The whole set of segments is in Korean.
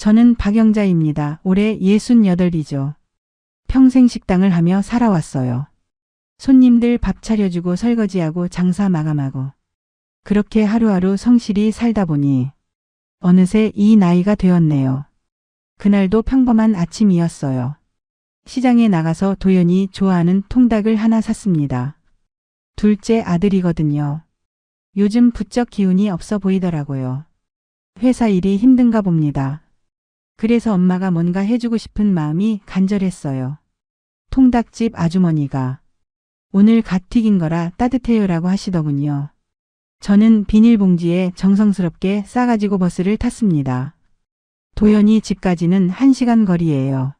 저는 박영자입니다. 올해 68이죠. 평생 식당을 하며 살아왔어요. 손님들 밥 차려주고 설거지하고 장사 마감하고 그렇게 하루하루 성실히 살다 보니 어느새 이 나이가 되었네요. 그날도 평범한 아침이었어요. 시장에 나가서 도연이 좋아하는 통닭을 하나 샀습니다. 둘째 아들이거든요. 요즘 부쩍 기운이 없어 보이더라고요. 회사 일이 힘든가 봅니다. 그래서 엄마가 뭔가 해주고 싶은 마음이 간절했어요. 통닭집 아주머니가 오늘 갓 튀긴 거라 따뜻해요라고 하시더군요. 저는 비닐봉지에 정성스럽게 싸가지고 버스를 탔습니다. 도연이 집까지는 1시간 거리예요.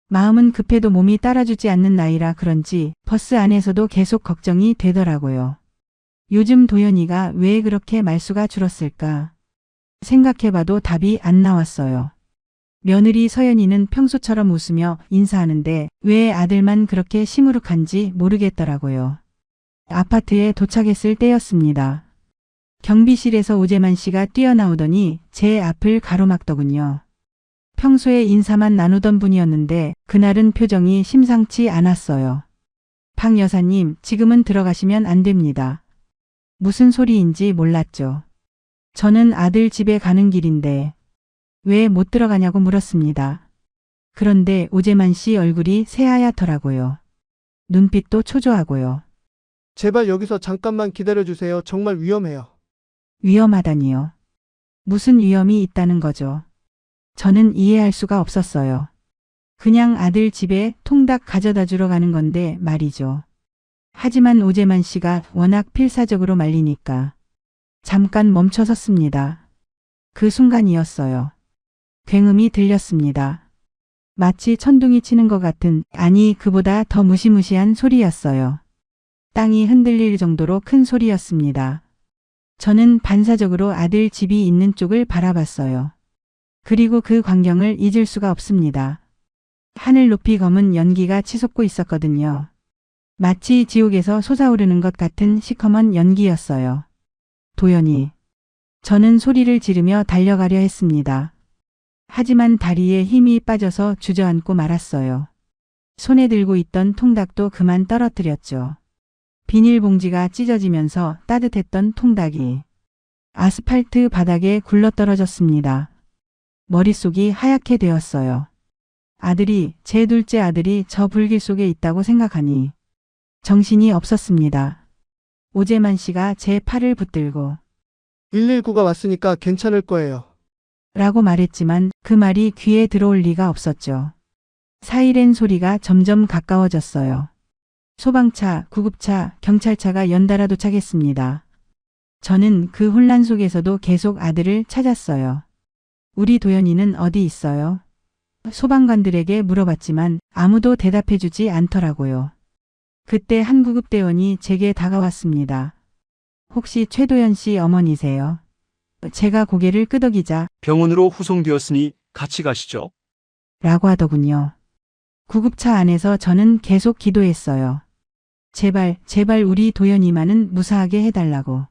마음은 급해도 몸이 따라주지 않는 나이라 그런지 버스 안에서도 계속 걱정이 되더라고요. 요즘 도연이가 왜 그렇게 말수가 줄었을까? 생각해봐도 답이 안 나왔어요. 며느리 서연이는 평소처럼 웃으며 인사하는데 왜 아들만 그렇게 시무룩한지 모르겠더라고요. 아파트에 도착했을 때였습니다. 경비실에서 오재만 씨가 뛰어나오더니 제 앞을 가로막더군요. 평소에 인사만 나누던 분이었는데 그날은 표정이 심상치 않았어요. 박 여사님, 지금은 들어가시면 안 됩니다. 무슨 소리인지 몰랐죠. 저는 아들 집에 가는 길인데 왜 못 들어가냐고 물었습니다. 그런데 오재만 씨 얼굴이 새하얗더라고요. 눈빛도 초조하고요. 제발 여기서 잠깐만 기다려주세요. 정말 위험해요. 위험하다니요. 무슨 위험이 있다는 거죠. 저는 이해할 수가 없었어요. 그냥 아들 집에 통닭 가져다 주러 가는 건데 말이죠. 하지만 오재만 씨가 워낙 필사적으로 말리니까 잠깐 멈춰섰습니다. 그 순간이었어요. 굉음이 들렸습니다. 마치 천둥이 치는 것 같은, 아니 그보다 더 무시무시한 소리였어요. 땅이 흔들릴 정도로 큰 소리였습니다. 저는 반사적으로 아들 집이 있는 쪽을 바라봤어요. 그리고 그 광경을 잊을 수가 없습니다. 하늘 높이 검은 연기가 치솟고 있었거든요. 마치 지옥에서 솟아오르는 것 같은 시커먼 연기였어요. 도연이. 저는 소리를 지르며 달려가려 했습니다. 하지만 다리에 힘이 빠져서 주저앉고 말았어요. 손에 들고 있던 통닭도 그만 떨어뜨렸죠. 비닐봉지가 찢어지면서 따뜻했던 통닭이 아스팔트 바닥에 굴러떨어졌습니다. 머릿속이 하얗게 되었어요. 제 둘째 아들이 저 불길 속에 있다고 생각하니 정신이 없었습니다. 오재만 씨가 제 팔을 붙들고 119가 왔으니까 괜찮을 거예요. 라고 말했지만 그 말이 귀에 들어올 리가 없었죠. 사이렌 소리가 점점 가까워졌어요. 소방차, 구급차, 경찰차가 연달아 도착했습니다. 저는 그 혼란 속에서도 계속 아들을 찾았어요. 우리 도연이는 어디 있어요? 소방관들에게 물어봤지만 아무도 대답해주지 않더라고요. 그때 한 구급대원이 제게 다가왔습니다. 혹시 최도연 씨 어머니세요? 제가 고개를 끄덕이자 병원으로 후송되었으니 같이 가시죠. 라고 하더군요. 구급차 안에서 저는 계속 기도했어요. 제발 우리 도연이만은 무사하게 해달라고.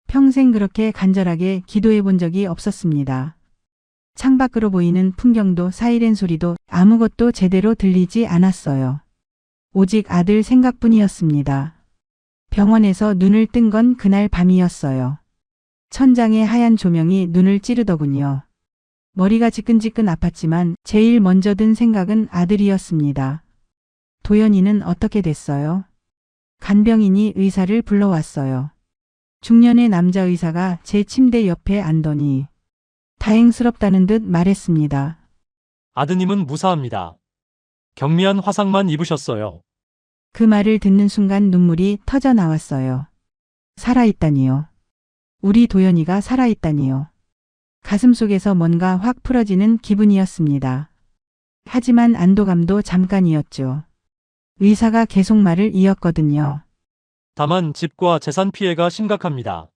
평생 그렇게 간절하게 기도해 본 적이 없었습니다. 창밖으로 보이는 풍경도 사이렌 소리도 아무것도 제대로 들리지 않았어요. 오직 아들 생각뿐이었습니다. 병원에서 눈을 뜬 건 그날 밤이었어요. 천장의 하얀 조명이 눈을 찌르더군요. 머리가 지끈지끈 아팠지만 제일 먼저 든 생각은 아들이었습니다. 도연이는 어떻게 됐어요? 간병인이 의사를 불러왔어요. 중년의 남자 의사가 제 침대 옆에 앉더니 다행스럽다는 듯 말했습니다. 아드님은 무사합니다. 경미한 화상만 입으셨어요. 그 말을 듣는 순간 눈물이 터져 나왔어요. 살아있다니요. 우리 도연이가 살아있다니요. 가슴속에서 뭔가 확 풀어지는 기분이었습니다. 하지만 안도감도 잠깐이었죠. 의사가 계속 말을 이었거든요. 다만 집과 재산 피해가 심각합니다.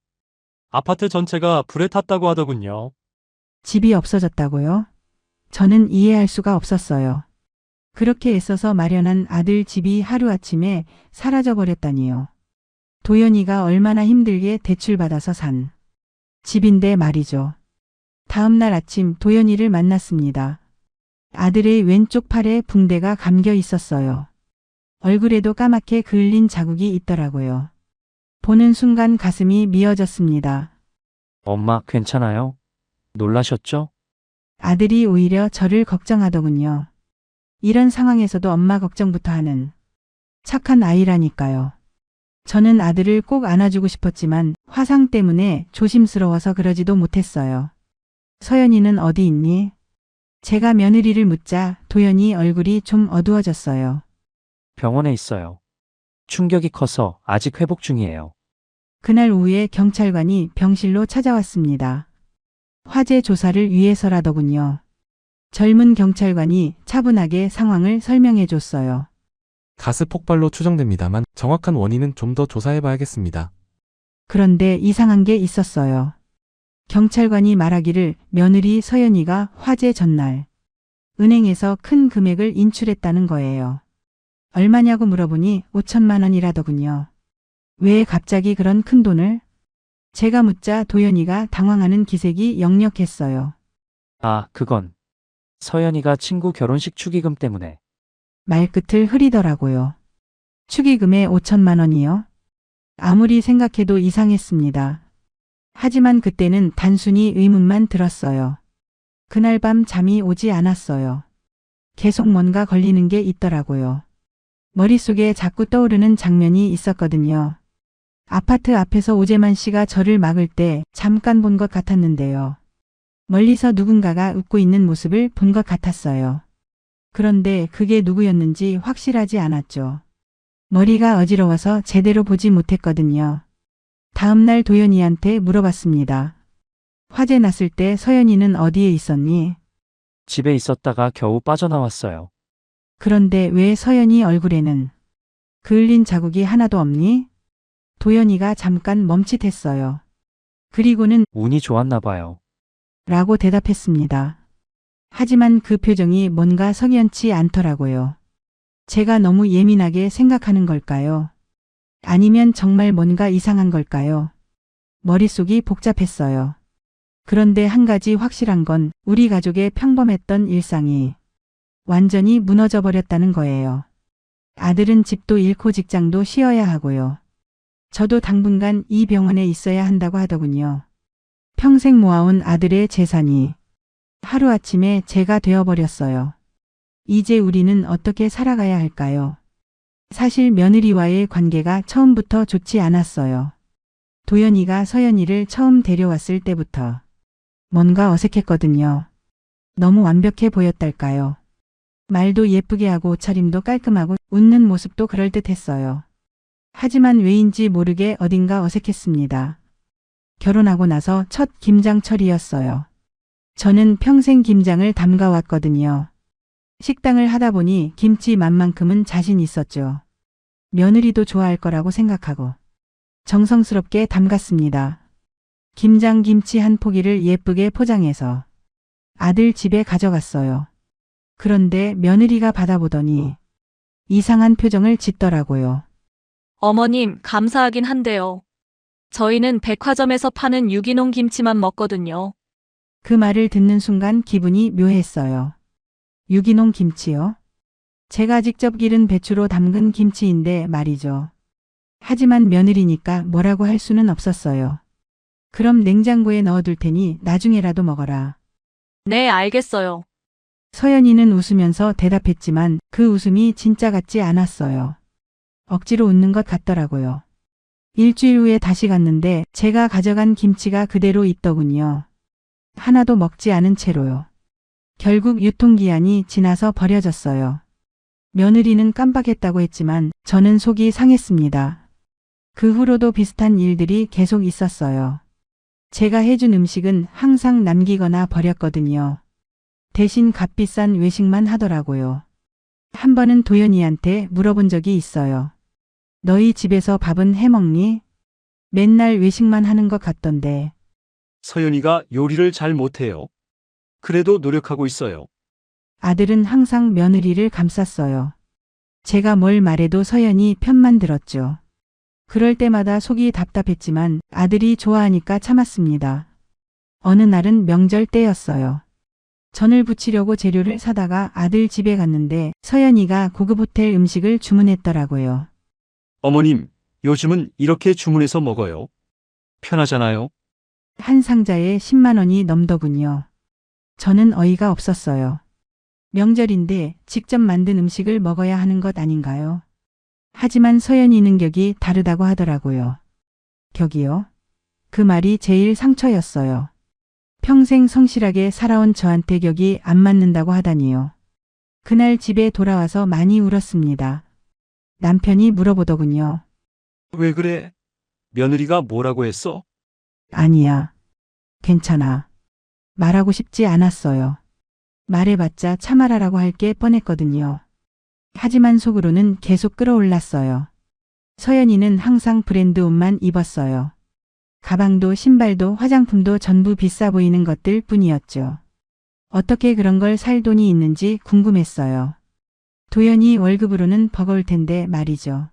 아파트 전체가 불에 탔다고 하더군요. 집이 없어졌다고요? 저는 이해할 수가 없었어요. 그렇게 애써서 마련한 아들 집이 하루아침에 사라져버렸다니요. 도연이가 얼마나 힘들게 대출받아서 산 집인데 말이죠. 다음 날 아침 도연이를 만났습니다. 아들의 왼쪽 팔에 붕대가 감겨 있었어요. 얼굴에도 까맣게 그을린 자국이 있더라고요. 보는 순간 가슴이 미어졌습니다. 엄마, 괜찮아요? 놀라셨죠? 아들이 오히려 저를 걱정하더군요. 이런 상황에서도 엄마 걱정부터 하는 착한 아이라니까요. 저는 아들을 꼭 안아주고 싶었지만 화상 때문에 조심스러워서 그러지도 못했어요. 서연이는 어디 있니? 제가 며느리를 묻자 도연이 얼굴이 좀 어두워졌어요. 병원에 있어요. 충격이 커서 아직 회복 중이에요. 그날 오후에 경찰관이 병실로 찾아왔습니다. 화재 조사를 위해서라더군요. 젊은 경찰관이 차분하게 상황을 설명해 줬어요. 가스 폭발로 추정됩니다만 정확한 원인은 좀 더 조사해봐야겠습니다. 그런데 이상한 게 있었어요. 경찰관이 말하기를 며느리 서연이가 화재 전날 은행에서 큰 금액을 인출했다는 거예요. 얼마냐고 물어보니 5천만 원이라더군요. 왜 갑자기 그런 큰 돈을? 제가 묻자 도연이가 당황하는 기색이 역력했어요. 아, 그건 서연이가 친구 결혼식 축의금 때문에. 말끝을 흐리더라고요. 축의금에 5천만 원이요? 아무리 생각해도 이상했습니다. 하지만 그때는 단순히 의문만 들었어요. 그날 밤 잠이 오지 않았어요. 계속 뭔가 걸리는 게 있더라고요. 머릿속에 자꾸 떠오르는 장면이 있었거든요. 아파트 앞에서 오재만 씨가 저를 막을 때 잠깐 본 것 같았는데요. 멀리서 누군가가 웃고 있는 모습을 본 것 같았어요. 그런데 그게 누구였는지 확실하지 않았죠. 머리가 어지러워서 제대로 보지 못했거든요. 다음 날 도연이한테 물어봤습니다. 화재 났을 때 서연이는 어디에 있었니? 집에 있었다가 겨우 빠져나왔어요. 그런데 왜 서연이 얼굴에는 그을린 자국이 하나도 없니? 도연이가 잠깐 멈칫했어요. 그리고는 운이 좋았나 봐요. 라고 대답했습니다. 하지만 그 표정이 뭔가 석연치 않더라고요. 제가 너무 예민하게 생각하는 걸까요? 아니면 정말 뭔가 이상한 걸까요? 머릿속이 복잡했어요. 그런데 한 가지 확실한 건 우리 가족의 평범했던 일상이 완전히 무너져 버렸다는 거예요. 아들은 집도 잃고 직장도 쉬어야 하고요. 저도 당분간 이 병원에 있어야 한다고 하더군요. 평생 모아온 아들의 재산이 하루아침에 제가 되어버렸어요. 이제 우리는 어떻게 살아가야 할까요? 사실 며느리와의 관계가 처음부터 좋지 않았어요. 도연이가 서연이를 처음 데려왔을 때부터 뭔가 어색했거든요. 너무 완벽해 보였달까요? 말도 예쁘게 하고 옷차림도 깔끔하고 웃는 모습도 그럴듯했어요. 하지만 왜인지 모르게 어딘가 어색했습니다. 결혼하고 나서 첫 김장철이었어요. 저는 평생 김장을 담가왔거든요. 식당을 하다 보니 김치 맛만큼은 자신 있었죠. 며느리도 좋아할 거라고 생각하고 정성스럽게 담갔습니다. 김장 김치 한 포기를 예쁘게 포장해서 아들 집에 가져갔어요. 그런데 며느리가 받아보더니 이상한 표정을 짓더라고요. 어머님, 감사하긴 한데요. 저희는 백화점에서 파는 유기농 김치만 먹거든요. 그 말을 듣는 순간 기분이 묘했어요. 유기농 김치요? 제가 직접 기른 배추로 담근 김치인데 말이죠. 하지만 며느리니까 뭐라고 할 수는 없었어요. 그럼 냉장고에 넣어둘 테니 나중에라도 먹어라. 네, 알겠어요. 서연이는 웃으면서 대답했지만 그 웃음이 진짜 같지 않았어요. 억지로 웃는 것 같더라고요. 일주일 후에 다시 갔는데 제가 가져간 김치가 그대로 있더군요. 하나도 먹지 않은 채로요. 결국 유통기한이 지나서 버려졌어요. 며느리는 깜빡했다고 했지만 저는 속이 상했습니다. 그 후로도 비슷한 일들이 계속 있었어요. 제가 해준 음식은 항상 남기거나 버렸거든요. 대신 값비싼 외식만 하더라고요. 한 번은 도연이한테 물어본 적이 있어요. 너희 집에서 밥은 해먹니? 맨날 외식만 하는 것 같던데. 서연이가 요리를 잘 못해요. 그래도 노력하고 있어요. 아들은 항상 며느리를 감쌌어요. 제가 뭘 말해도 서연이 편만 들었죠. 그럴 때마다 속이 답답했지만 아들이 좋아하니까 참았습니다. 어느 날은 명절 때였어요. 전을 부치려고 재료를 사다가 아들 집에 갔는데 서연이가 고급 호텔 음식을 주문했더라고요. 어머님, 요즘은 이렇게 주문해서 먹어요. 편하잖아요. 한 상자에 10만 원이 넘더군요. 저는 어이가 없었어요. 명절인데 직접 만든 음식을 먹어야 하는 것 아닌가요? 하지만 서연이는 격이 다르다고 하더라고요. 격이요? 그 말이 제일 상처였어요. 평생 성실하게 살아온 저한테 격이 안 맞는다고 하다니요. 그날 집에 돌아와서 많이 울었습니다. 남편이 물어보더군요. 왜 그래? 며느리가 뭐라고 했어? 아니야. 괜찮아. 말하고 싶지 않았어요. 말해봤자 참아라라고 할 게 뻔했거든요. 하지만 속으로는 계속 끌어올랐어요. 서연이는 항상 브랜드 옷만 입었어요. 가방도 신발도 화장품도 전부 비싸 보이는 것들 뿐이었죠. 어떻게 그런 걸 살 돈이 있는지 궁금했어요. 도연이 월급으로는 버거울 텐데 말이죠.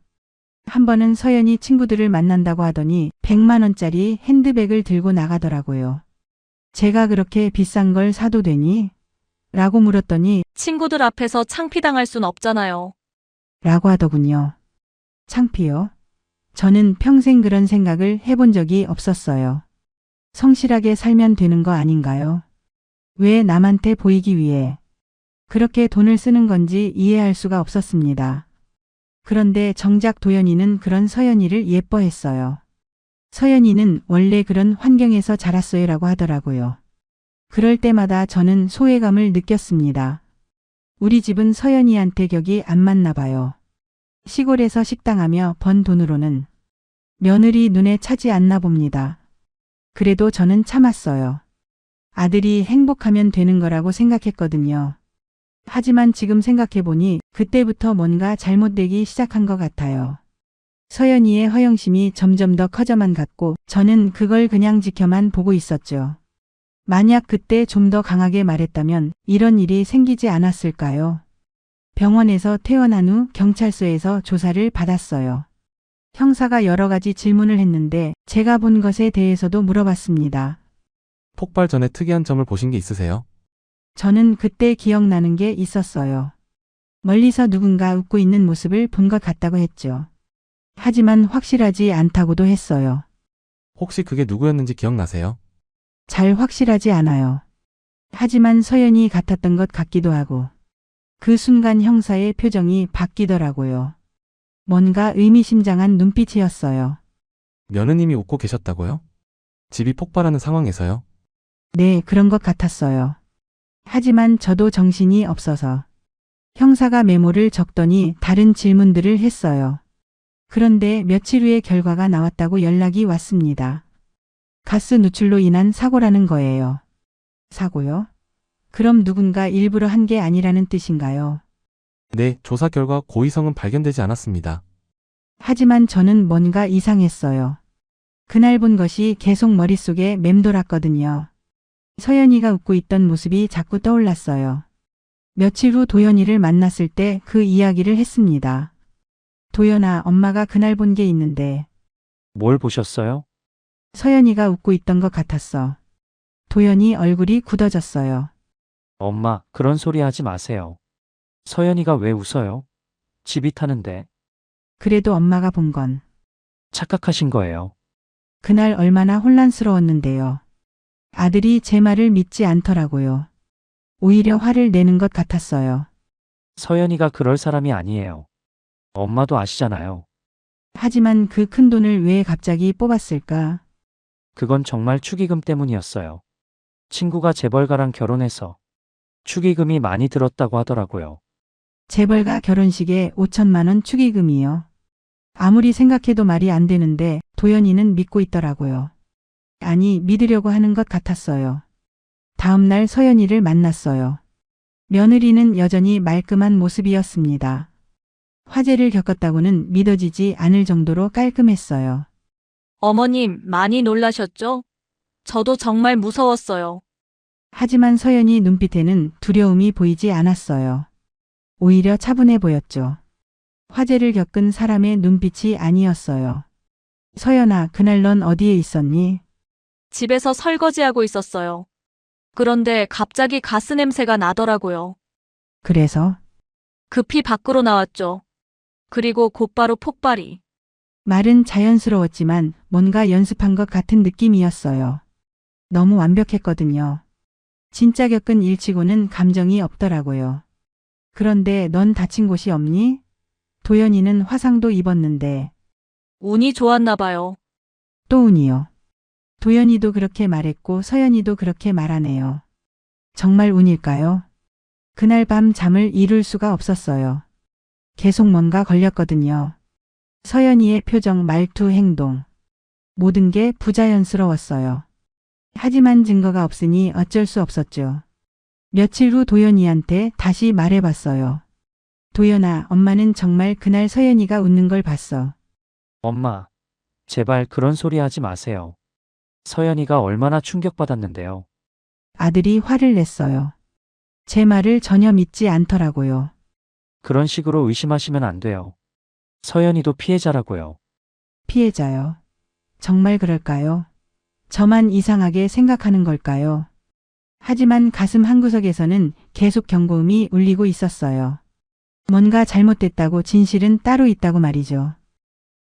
한 번은 서연이 친구들을 만난다고 하더니 100만 원짜리 핸드백을 들고 나가더라고요. 제가 그렇게 비싼 걸 사도 되니? 라고 물었더니 친구들 앞에서 창피당할 순 없잖아요. 라고 하더군요. 창피요? 저는 평생 그런 생각을 해본 적이 없었어요. 성실하게 살면 되는 거 아닌가요? 왜 남한테 보이기 위해 그렇게 돈을 쓰는 건지 이해할 수가 없었습니다. 그런데 정작 도연이는 그런 서연이를 예뻐했어요. 서연이는 원래 그런 환경에서 자랐어요라고 하더라고요. 그럴 때마다 저는 소외감을 느꼈습니다. 우리 집은 서연이한테 격이 안 맞나 봐요. 시골에서 식당하며 번 돈으로는 며느리 눈에 차지 않나 봅니다. 그래도 저는 참았어요. 아들이 행복하면 되는 거라고 생각했거든요. 하지만 지금 생각해보니 그때부터 뭔가 잘못되기 시작한 것 같아요. 서연이의 허영심이 점점 더 커져만 갔고 저는 그걸 그냥 지켜만 보고 있었죠. 만약 그때 좀 더 강하게 말했다면 이런 일이 생기지 않았을까요? 병원에서 퇴원한 후 경찰서에서 조사를 받았어요. 형사가 여러 가지 질문을 했는데 제가 본 것에 대해서도 물어봤습니다. 폭발 전에 특이한 점을 보신 게 있으세요? 저는 그때 기억나는 게 있었어요. 멀리서 누군가 웃고 있는 모습을 본 것 같다고 했죠. 하지만 확실하지 않다고도 했어요. 혹시 그게 누구였는지 기억나세요? 잘 확실하지 않아요. 하지만 서연이 같았던 것 같기도 하고 그 순간 형사의 표정이 바뀌더라고요. 뭔가 의미심장한 눈빛이었어요. 며느님이 웃고 계셨다고요? 집이 폭발하는 상황에서요? 네, 그런 것 같았어요. 하지만 저도 정신이 없어서 형사가 메모를 적더니 다른 질문들을 했어요. 그런데 며칠 후에 결과가 나왔다고 연락이 왔습니다. 가스 누출로 인한 사고라는 거예요. 사고요? 그럼 누군가 일부러 한 게 아니라는 뜻인가요? 네, 조사 결과 고의성은 발견되지 않았습니다. 하지만 저는 뭔가 이상했어요. 그날 본 것이 계속 머릿속에 맴돌았거든요. 서연이가 웃고 있던 모습이 자꾸 떠올랐어요. 며칠 후 도연이를 만났을 때 그 이야기를 했습니다. 도연아, 엄마가 그날 본 게 있는데 뭘 보셨어요? 서연이가 웃고 있던 것 같았어. 도연이 얼굴이 굳어졌어요. 엄마, 그런 소리 하지 마세요. 서연이가 왜 웃어요? 집이 타는데. 그래도 엄마가 본 건 착각하신 거예요. 그날 얼마나 혼란스러웠는데요. 아들이 제 말을 믿지 않더라고요. 오히려 화를 내는 것 같았어요. 서연이가 그럴 사람이 아니에요. 엄마도 아시잖아요. 하지만 그 큰 돈을 왜 갑자기 뽑았을까? 그건 정말 축의금 때문이었어요. 친구가 재벌가랑 결혼해서 축의금이 많이 들었다고 하더라고요. 재벌가 결혼식에 5천만 원 축의금이요. 아무리 생각해도 말이 안 되는데 도연이는 믿고 있더라고요. 아니, 믿으려고 하는 것 같았어요. 다음 날 서연이를 만났어요. 며느리는 여전히 말끔한 모습이었습니다. 화재를 겪었다고는 믿어지지 않을 정도로 깔끔했어요. 어머님, 많이 놀라셨죠? 저도 정말 무서웠어요. 하지만 서연이 눈빛에는 두려움이 보이지 않았어요. 오히려 차분해 보였죠. 화재를 겪은 사람의 눈빛이 아니었어요. 서연아, 그날 넌 어디에 있었니? 집에서 설거지하고 있었어요. 그런데 갑자기 가스 냄새가 나더라고요. 그래서 급히 밖으로 나왔죠. 그리고 곧바로 폭발이. 말은 자연스러웠지만 뭔가 연습한 것 같은 느낌이었어요. 너무 완벽했거든요. 진짜 겪은 일치고는 감정이 없더라고요. 그런데 넌 다친 곳이 없니? 도연이는 화상도 입었는데 운이 좋았나 봐요. 또 운이요. 도연이도 그렇게 말했고 서연이도 그렇게 말하네요. 정말 운일까요? 그날 밤 잠을 이룰 수가 없었어요. 계속 뭔가 걸렸거든요. 서연이의 표정, 말투, 행동. 모든 게 부자연스러웠어요. 하지만 증거가 없으니 어쩔 수 없었죠. 며칠 후 도연이한테 다시 말해봤어요. 도연아, 엄마는 정말 그날 서연이가 웃는 걸 봤어. 엄마, 제발 그런 소리 하지 마세요. 서연이가 얼마나 충격받았는데요. 아들이 화를 냈어요. 제 말을 전혀 믿지 않더라고요. 그런 식으로 의심하시면 안 돼요. 서연이도 피해자라고요. 피해자요. 정말 그럴까요? 저만 이상하게 생각하는 걸까요? 하지만 가슴 한구석에서는 계속 경고음이 울리고 있었어요. 뭔가 잘못됐다고, 진실은 따로 있다고 말이죠.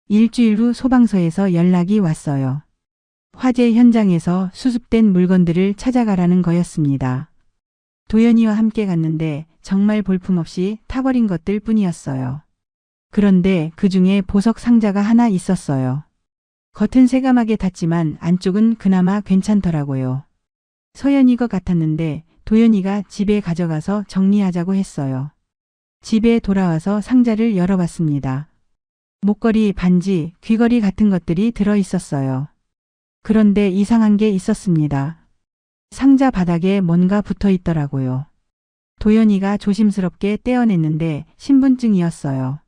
일주일 후 소방서에서 연락이 왔어요. 화재 현장에서 수습된 물건들을 찾아가라는 거였습니다. 도연이와 함께 갔는데 정말 볼품없이 타버린 것들 뿐이었어요. 그런데 그 중에 보석 상자가 하나 있었어요. 겉은 새까맣게 탔지만 안쪽은 그나마 괜찮더라고요. 서연이 것 같았는데 도연이가 집에 가져가서 정리하자고 했어요. 집에 돌아와서 상자를 열어봤습니다. 목걸이, 반지, 귀걸이 같은 것들이 들어 있었어요. 그런데 이상한 게 있었습니다. 상자 바닥에 뭔가 붙어 있더라고요. 도연이가 조심스럽게 떼어냈는데 신분증이었어요.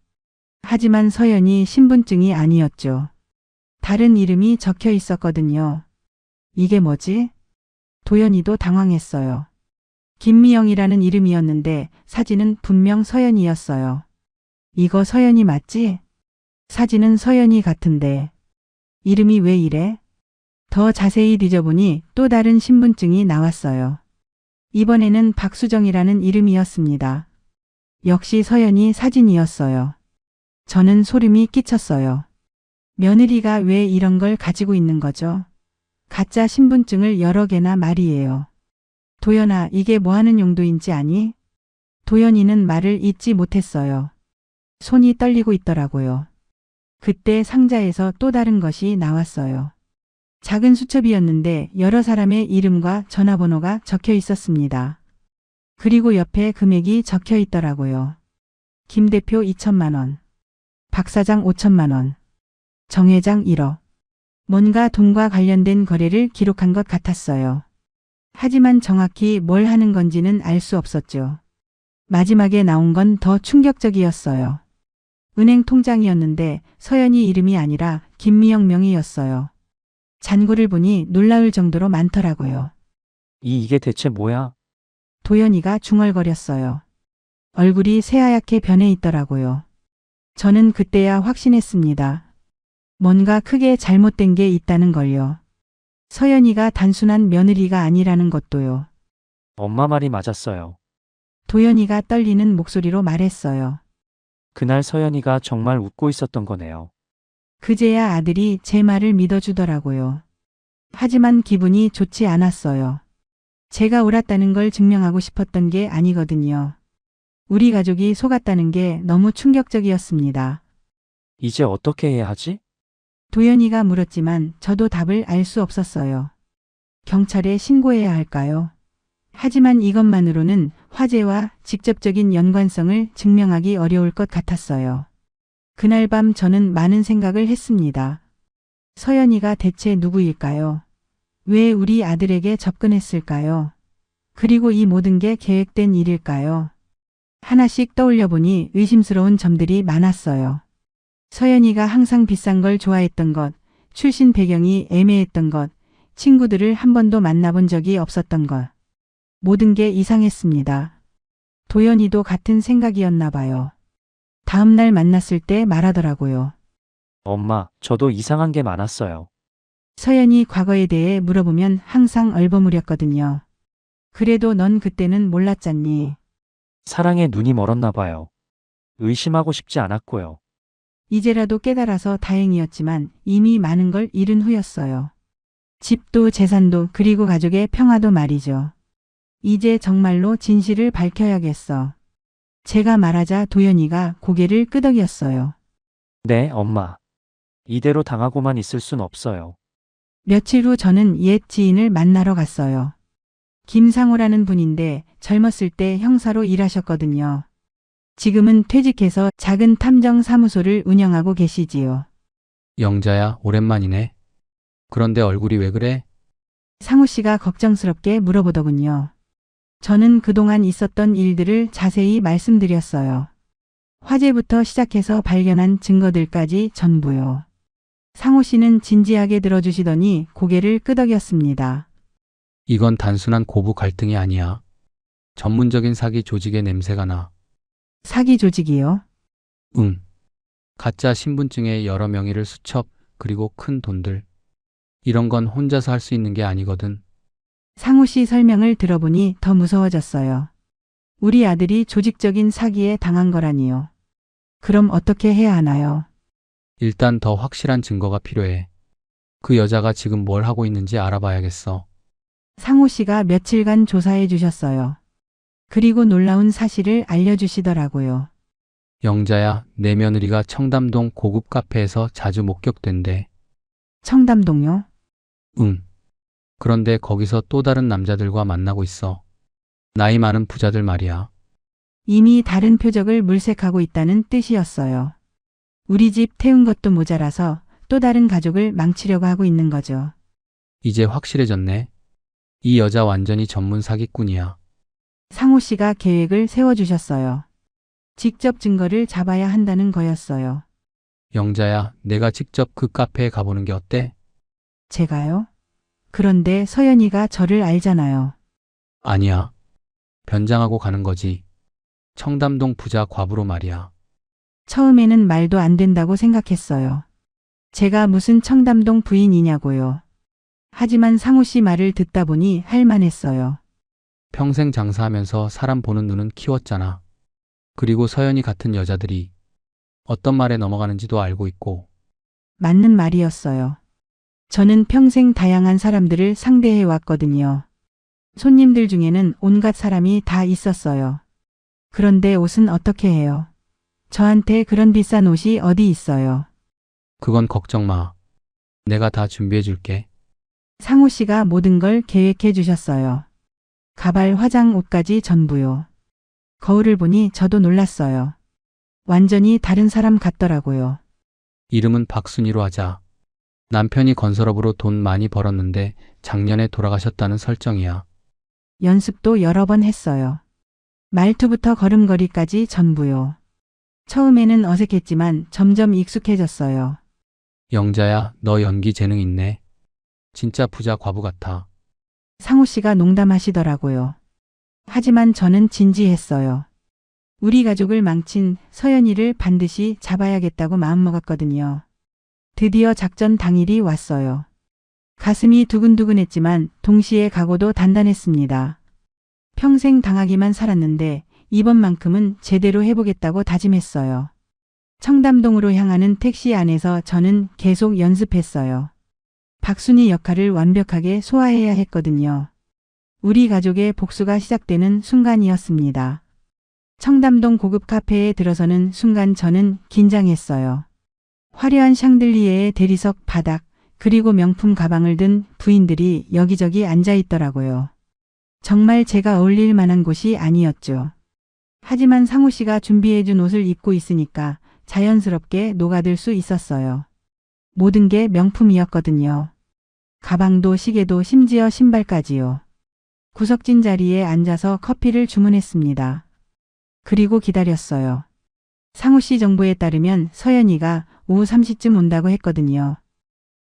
하지만 서연이 신분증이 아니었죠. 다른 이름이 적혀 있었거든요. 이게 뭐지? 도연이도 당황했어요. 김미영이라는 이름이었는데 사진은 분명 서연이었어요. 이거 서연이 맞지? 사진은 서연이 같은데 이름이 왜 이래? 더 자세히 뒤져보니 또 다른 신분증이 나왔어요. 이번에는 박수정이라는 이름이었습니다. 역시 서연이 사진이었어요. 저는 소름이 끼쳤어요. 며느리가 왜 이런 걸 가지고 있는 거죠? 가짜 신분증을 여러 개나 말이에요. 도연아, 이게 뭐 하는 용도인지 아니? 도연이는 말을 잇지 못했어요. 손이 떨리고 있더라고요. 그때 상자에서 또 다른 것이 나왔어요. 작은 수첩이었는데 여러 사람의 이름과 전화번호가 적혀 있었습니다. 그리고 옆에 금액이 적혀 있더라고요. 김 대표 2천만 원, 박 사장 5천만 원, 정 회장 1억. 뭔가 돈과 관련된 거래를 기록한 것 같았어요. 하지만 정확히 뭘 하는 건지는 알 수 없었죠. 마지막에 나온 건 더 충격적이었어요. 은행 통장이었는데 서연이 이름이 아니라 김미영 명의였어요. 잔고를 보니 놀라울 정도로 많더라고요. 이게 대체 뭐야? 도연이가 중얼거렸어요. 얼굴이 새하얗게 변해 있더라고요. 저는 그때야 확신했습니다. 뭔가 크게 잘못된 게 있다는 걸요. 서연이가 단순한 며느리가 아니라는 것도요. 엄마 말이 맞았어요. 도연이가 떨리는 목소리로 말했어요. 그날 서연이가 정말 웃고 있었던 거네요. 그제야 아들이 제 말을 믿어주더라고요. 하지만 기분이 좋지 않았어요. 제가 옳았다는 걸 증명하고 싶었던 게 아니거든요. 우리 가족이 속았다는 게 너무 충격적이었습니다. 이제 어떻게 해야 하지? 도연이가 물었지만 저도 답을 알 수 없었어요. 경찰에 신고해야 할까요? 하지만 이것만으로는 화재와 직접적인 연관성을 증명하기 어려울 것 같았어요. 그날 밤 저는 많은 생각을 했습니다. 서연이가 대체 누구일까요? 왜 우리 아들에게 접근했을까요? 그리고 이 모든 게 계획된 일일까요? 하나씩 떠올려 보니 의심스러운 점들이 많았어요. 서연이가 항상 비싼 걸 좋아했던 것, 출신 배경이 애매했던 것, 친구들을 한 번도 만나본 적이 없었던 것. 모든 게 이상했습니다. 도연이도 같은 생각이었나 봐요. 다음 날 만났을 때 말하더라고요. 엄마, 저도 이상한 게 많았어요. 서연이 과거에 대해 물어보면 항상 얼버무렸거든요. 그래도 넌 그때는 몰랐잖니. 사랑에 눈이 멀었나 봐요. 의심하고 싶지 않았고요. 이제라도 깨달아서 다행이었지만 이미 많은 걸 잃은 후였어요. 집도 재산도 그리고 가족의 평화도 말이죠. 이제 정말로 진실을 밝혀야겠어. 제가 말하자 도연이가 고개를 끄덕였어요. 네, 엄마. 이대로 당하고만 있을 순 없어요. 며칠 후 저는 옛 지인을 만나러 갔어요. 김상우라는 분인데 젊었을 때 형사로 일하셨거든요. 지금은 퇴직해서 작은 탐정 사무소를 운영하고 계시지요. 영자야, 오랜만이네. 그런데 얼굴이 왜 그래? 상우 씨가 걱정스럽게 물어보더군요. 저는 그동안 있었던 일들을 자세히 말씀드렸어요. 화재부터 시작해서 발견한 증거들까지 전부요. 상우 씨는 진지하게 들어주시더니 고개를 끄덕였습니다. 이건 단순한 고부 갈등이 아니야. 전문적인 사기 조직의 냄새가 나. 사기 조직이요? 응. 가짜 신분증에 여러 명의를 수첩, 그리고 큰 돈들. 이런 건 혼자서 할 수 있는 게 아니거든. 상우 씨 설명을 들어보니 더 무서워졌어요. 우리 아들이 조직적인 사기에 당한 거라니요. 그럼 어떻게 해야 하나요? 일단 더 확실한 증거가 필요해. 그 여자가 지금 뭘 하고 있는지 알아봐야겠어. 상우 씨가 며칠간 조사해 주셨어요. 그리고 놀라운 사실을 알려주시더라고요. 영자야, 내 며느리가 청담동 고급 카페에서 자주 목격된대. 청담동요? 응. 그런데 거기서 또 다른 남자들과 만나고 있어. 나이 많은 부자들 말이야. 이미 다른 표적을 물색하고 있다는 뜻이었어요. 우리 집 태운 것도 모자라서 또 다른 가족을 망치려고 하고 있는 거죠. 이제 확실해졌네. 이 여자 완전히 전문 사기꾼이야. 상호 씨가 계획을 세워주셨어요. 직접 증거를 잡아야 한다는 거였어요. 영자야, 내가 직접 그 카페에 가보는 게 어때? 제가요? 그런데 서연이가 저를 알잖아요. 아니야. 변장하고 가는 거지. 청담동 부자 과부로 말이야. 처음에는 말도 안 된다고 생각했어요. 제가 무슨 청담동 부인이냐고요. 하지만 상우 씨 말을 듣다 보니 할만했어요. 평생 장사하면서 사람 보는 눈은 키웠잖아. 그리고 서연이 같은 여자들이 어떤 말에 넘어가는지도 알고 있고. 맞는 말이었어요. 저는 평생 다양한 사람들을 상대해 왔거든요. 손님들 중에는 온갖 사람이 다 있었어요. 그런데 옷은 어떻게 해요? 저한테 그런 비싼 옷이 어디 있어요? 그건 걱정 마. 내가 다 준비해 줄게. 상우 씨가 모든 걸 계획해 주셨어요. 가발, 화장, 옷까지 전부요. 거울을 보니 저도 놀랐어요. 완전히 다른 사람 같더라고요. 이름은 박순희로 하자. 남편이 건설업으로 돈 많이 벌었는데 작년에 돌아가셨다는 설정이야. 연습도 여러 번 했어요. 말투부터 걸음걸이까지 전부요. 처음에는 어색했지만 점점 익숙해졌어요. 영자야, 너 연기 재능 있네. 진짜 부자 과부 같아. 상우 씨가 농담하시더라고요. 하지만 저는 진지했어요. 우리 가족을 망친 서연이를 반드시 잡아야겠다고 마음먹었거든요. 드디어 작전 당일이 왔어요. 가슴이 두근두근했지만 동시에 각오도 단단했습니다. 평생 당하기만 살았는데 이번만큼은 제대로 해보겠다고 다짐했어요. 청담동으로 향하는 택시 안에서 저는 계속 연습했어요. 박순희 역할을 완벽하게 소화해야 했거든요. 우리 가족의 복수가 시작되는 순간이었습니다. 청담동 고급 카페에 들어서는 순간 저는 긴장했어요. 화려한 샹들리에의 대리석 바닥, 그리고 명품 가방을 든 부인들이 여기저기 앉아 있더라고요. 정말 제가 어울릴 만한 곳이 아니었죠. 하지만 상우 씨가 준비해준 옷을 입고 있으니까 자연스럽게 녹아들 수 있었어요. 모든 게 명품이었거든요. 가방도 시계도 심지어 신발까지요. 구석진 자리에 앉아서 커피를 주문했습니다. 그리고 기다렸어요. 상우 씨 정보에 따르면 서연이가 오후 3시쯤 온다고 했거든요.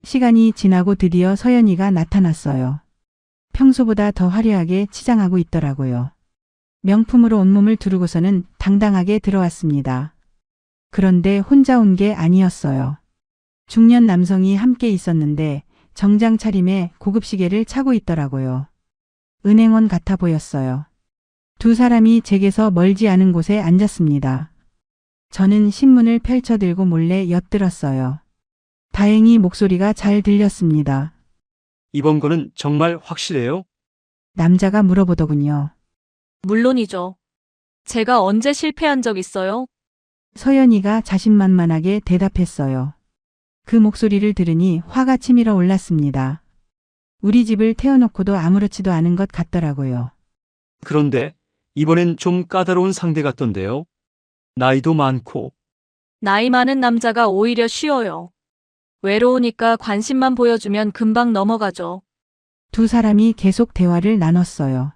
시간이 지나고 드디어 서연이가 나타났어요. 평소보다 더 화려하게 치장하고 있더라고요. 명품으로 온몸을 두르고서는 당당하게 들어왔습니다. 그런데 혼자 온 게 아니었어요. 중년 남성이 함께 있었는데 정장 차림에 고급 시계를 차고 있더라고요. 은행원 같아 보였어요. 두 사람이 제게서 멀지 않은 곳에 앉았습니다. 저는 신문을 펼쳐들고 몰래 엿들었어요. 다행히 목소리가 잘 들렸습니다. 이번 거는 정말 확실해요? 남자가 물어보더군요. 물론이죠. 제가 언제 실패한 적 있어요? 서연이가 자신만만하게 대답했어요. 그 목소리를 들으니 화가 치밀어 올랐습니다. 우리 집을 태워놓고도 아무렇지도 않은 것 같더라고요. 그런데 이번엔 좀 까다로운 상대 같던데요. 나이도 많고 나이 많은 남자가 오히려 쉬워요. 외로우니까 관심만 보여주면 금방 넘어가죠. 두 사람이 계속 대화를 나눴어요.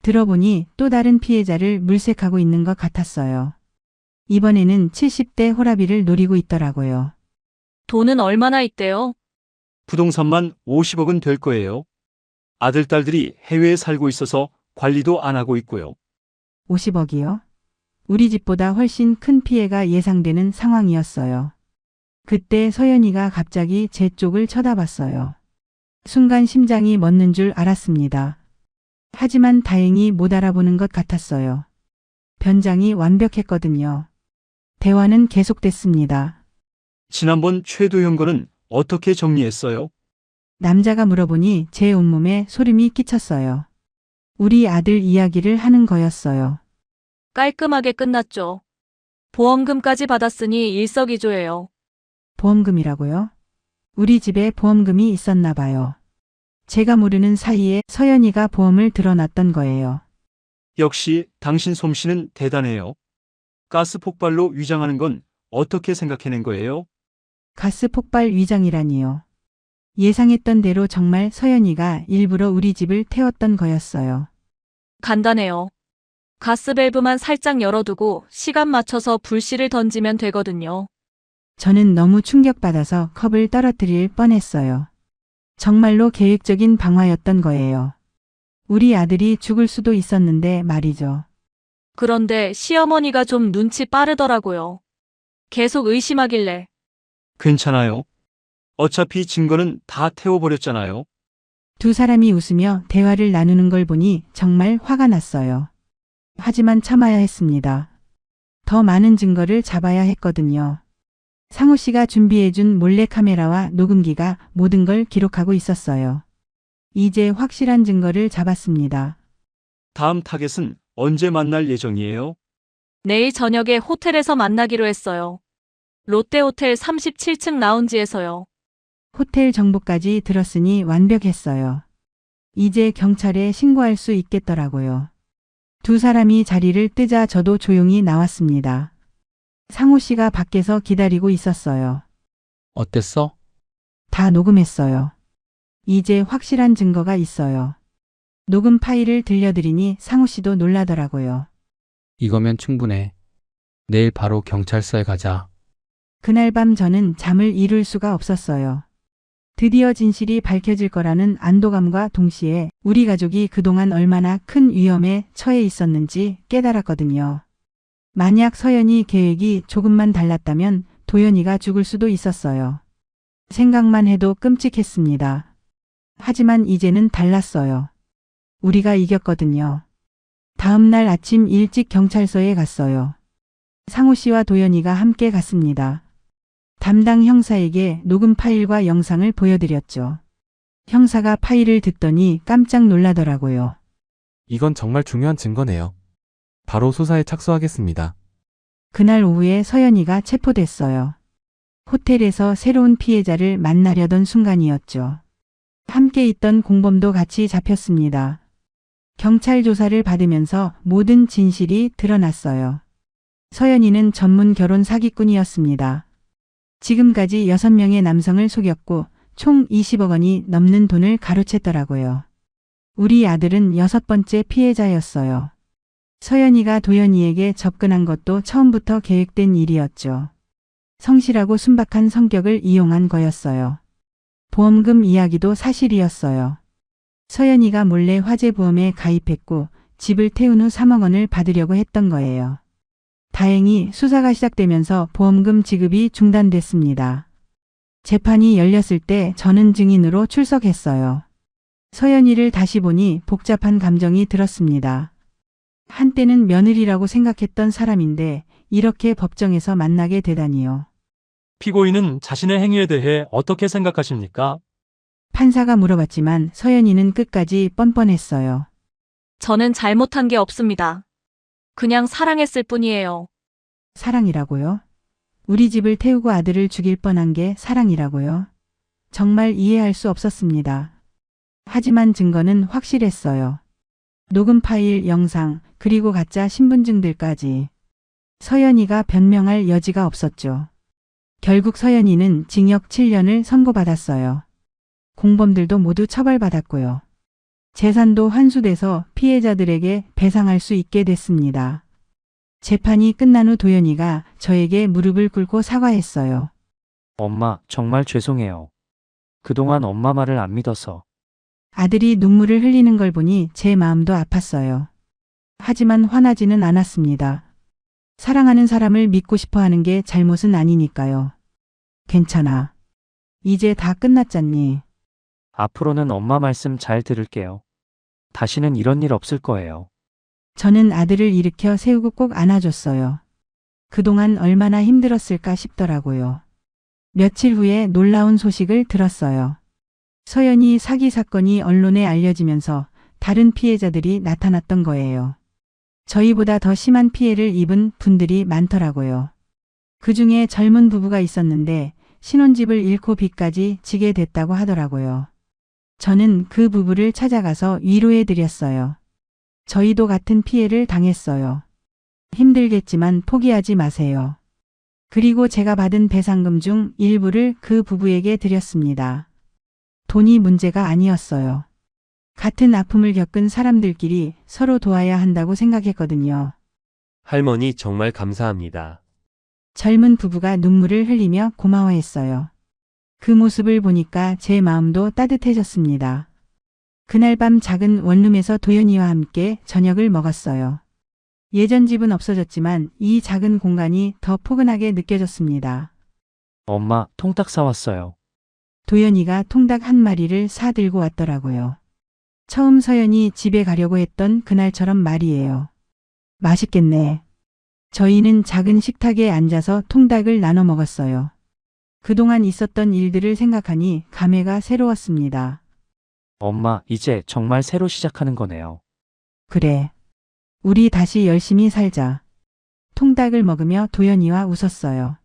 들어보니 또 다른 피해자를 물색하고 있는 것 같았어요. 이번에는 70대 호라비를 노리고 있더라고요. 돈은 얼마나 있대요? 부동산만 50억은 될 거예요. 아들, 딸들이 해외에 살고 있어서 관리도 안 하고 있고요. 50억이요? 우리 집보다 훨씬 큰 피해가 예상되는 상황이었어요. 그때 서연이가 갑자기 제 쪽을 쳐다봤어요. 순간 심장이 멎는 줄 알았습니다. 하지만 다행히 못 알아보는 것 같았어요. 변장이 완벽했거든요. 대화는 계속됐습니다. 지난번 최도형 거는 어떻게 정리했어요? 남자가 물어보니 제 온몸에 소름이 끼쳤어요. 우리 아들 이야기를 하는 거였어요. 깔끔하게 끝났죠. 보험금까지 받았으니 일석이조예요. 보험금이라고요? 우리 집에 보험금이 있었나 봐요. 제가 모르는 사이에 서연이가 보험을 들어놨던 거예요. 역시 당신 솜씨는 대단해요. 가스 폭발로 위장하는 건 어떻게 생각해낸 거예요? 가스 폭발 위장이라니요. 예상했던 대로 정말 서연이가 일부러 우리 집을 태웠던 거였어요. 간단해요. 가스밸브만 살짝 열어두고 시간 맞춰서 불씨를 던지면 되거든요. 저는 너무 충격받아서 컵을 떨어뜨릴 뻔했어요. 정말로 계획적인 방화였던 거예요. 우리 아들이 죽을 수도 있었는데 말이죠. 그런데 시어머니가 좀 눈치 빠르더라고요. 계속 의심하길래. 괜찮아요. 어차피 증거는 다 태워버렸잖아요. 두 사람이 웃으며 대화를 나누는 걸 보니 정말 화가 났어요. 하지만 참아야 했습니다. 더 많은 증거를 잡아야 했거든요. 상우 씨가 준비해준 몰래카메라와 녹음기가 모든 걸 기록하고 있었어요. 이제 확실한 증거를 잡았습니다. 다음 타겟은 언제 만날 예정이에요? 내일 저녁에 호텔에서 만나기로 했어요. 롯데호텔 37층 라운지에서요. 호텔 정보까지 들었으니 완벽했어요. 이제 경찰에 신고할 수 있겠더라고요. 두 사람이 자리를 뜨자 저도 조용히 나왔습니다. 상우 씨가 밖에서 기다리고 있었어요. 어땠어? 다 녹음했어요. 이제 확실한 증거가 있어요. 녹음 파일을 들려드리니 상우 씨도 놀라더라고요. 이거면 충분해. 내일 바로 경찰서에 가자. 그날 밤 저는 잠을 이룰 수가 없었어요. 드디어 진실이 밝혀질 거라는 안도감과 동시에 우리 가족이 그동안 얼마나 큰 위험에 처해 있었는지 깨달았거든요. 만약 서연이 계획이 조금만 달랐다면 도연이가 죽을 수도 있었어요. 생각만 해도 끔찍했습니다. 하지만 이제는 달랐어요. 우리가 이겼거든요. 다음 날 아침 일찍 경찰서에 갔어요. 상우 씨와 도연이가 함께 갔습니다. 담당 형사에게 녹음 파일과 영상을 보여드렸죠. 형사가 파일을 듣더니 깜짝 놀라더라고요. 이건 정말 중요한 증거네요. 바로 수사에 착수하겠습니다. 그날 오후에 서연이가 체포됐어요. 호텔에서 새로운 피해자를 만나려던 순간이었죠. 함께 있던 공범도 같이 잡혔습니다. 경찰 조사를 받으면서 모든 진실이 드러났어요. 서연이는 전문 결혼 사기꾼이었습니다. 지금까지 6명의 남성을 속였고 총 20억 원이 넘는 돈을 가로챘더라고요. 우리 아들은 6번째 피해자였어요. 서연이가 도연이에게 접근한 것도 처음부터 계획된 일이었죠. 성실하고 순박한 성격을 이용한 거였어요. 보험금 이야기도 사실이었어요. 서연이가 몰래 화재보험에 가입했고 집을 태운 후 3억 원을 받으려고 했던 거예요. 다행히 수사가 시작되면서 보험금 지급이 중단됐습니다. 재판이 열렸을 때 저는 증인으로 출석했어요. 서연이를 다시 보니 복잡한 감정이 들었습니다. 한때는 며느리라고 생각했던 사람인데 이렇게 법정에서 만나게 되다니요. 피고인은 자신의 행위에 대해 어떻게 생각하십니까? 판사가 물어봤지만 서연이는 끝까지 뻔뻔했어요. 저는 잘못한 게 없습니다. 그냥 사랑했을 뿐이에요. 사랑이라고요? 우리 집을 태우고 아들을 죽일 뻔한 게 사랑이라고요? 정말 이해할 수 없었습니다. 하지만 증거는 확실했어요. 녹음 파일, 영상, 그리고 가짜 신분증들까지. 서연이가 변명할 여지가 없었죠. 결국 서연이는 징역 7년을 선고받았어요. 공범들도 모두 처벌받았고요. 재산도 환수돼서 피해자들에게 배상할 수 있게 됐습니다. 재판이 끝난 후 도연이가 저에게 무릎을 꿇고 사과했어요. 엄마, 정말 죄송해요. 그동안 엄마 말을 안 믿어서. 아들이 눈물을 흘리는 걸 보니 제 마음도 아팠어요. 하지만 화나지는 않았습니다. 사랑하는 사람을 믿고 싶어 하는 게 잘못은 아니니까요. 괜찮아. 이제 다 끝났잖니. 앞으로는 엄마 말씀 잘 들을게요. 다시는 이런 일 없을 거예요. 저는 아들을 일으켜 세우고 꼭 안아줬어요. 그동안 얼마나 힘들었을까 싶더라고요. 며칠 후에 놀라운 소식을 들었어요. 서연이 사기 사건이 언론에 알려지면서 다른 피해자들이 나타났던 거예요. 저희보다 더 심한 피해를 입은 분들이 많더라고요. 그 중에 젊은 부부가 있었는데 신혼집을 잃고 빚까지 지게 됐다고 하더라고요. 저는 그 부부를 찾아가서 위로해드렸어요. 저희도 같은 피해를 당했어요. 힘들겠지만 포기하지 마세요. 그리고 제가 받은 배상금 중 일부를 그 부부에게 드렸습니다. 돈이 문제가 아니었어요. 같은 아픔을 겪은 사람들끼리 서로 도와야 한다고 생각했거든요. 할머니 정말 감사합니다. 젊은 부부가 눈물을 흘리며 고마워했어요. 그 모습을 보니까 제 마음도 따뜻해졌습니다. 그날 밤 작은 원룸에서 도연이와 함께 저녁을 먹었어요. 예전 집은 없어졌지만 이 작은 공간이 더 포근하게 느껴졌습니다. 엄마, 통닭 사왔어요. 도연이가 통닭 한 마리를 사들고 왔더라고요. 처음 서연이 집에 가려고 했던 그날처럼 말이에요. 맛있겠네. 저희는 작은 식탁에 앉아서 통닭을 나눠 먹었어요. 그동안 있었던 일들을 생각하니 감회가 새로웠습니다. 엄마, 이제 정말 새로 시작하는 거네요. 그래. 우리 다시 열심히 살자. 통닭을 먹으며 도연이와 웃었어요.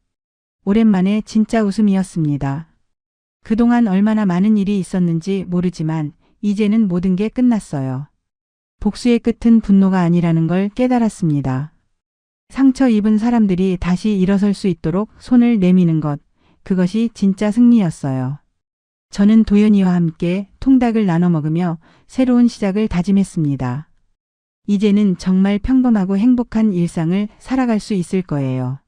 오랜만에 진짜 웃음이었습니다. 그동안 얼마나 많은 일이 있었는지 모르지만 이제는 모든 게 끝났어요. 복수의 끝은 분노가 아니라는 걸 깨달았습니다. 상처 입은 사람들이 다시 일어설 수 있도록 손을 내미는 것, 그것이 진짜 승리였어요. 저는 도연이와 함께 통닭을 나눠 먹으며 새로운 시작을 다짐했습니다. 이제는 정말 평범하고 행복한 일상을 살아갈 수 있을 거예요.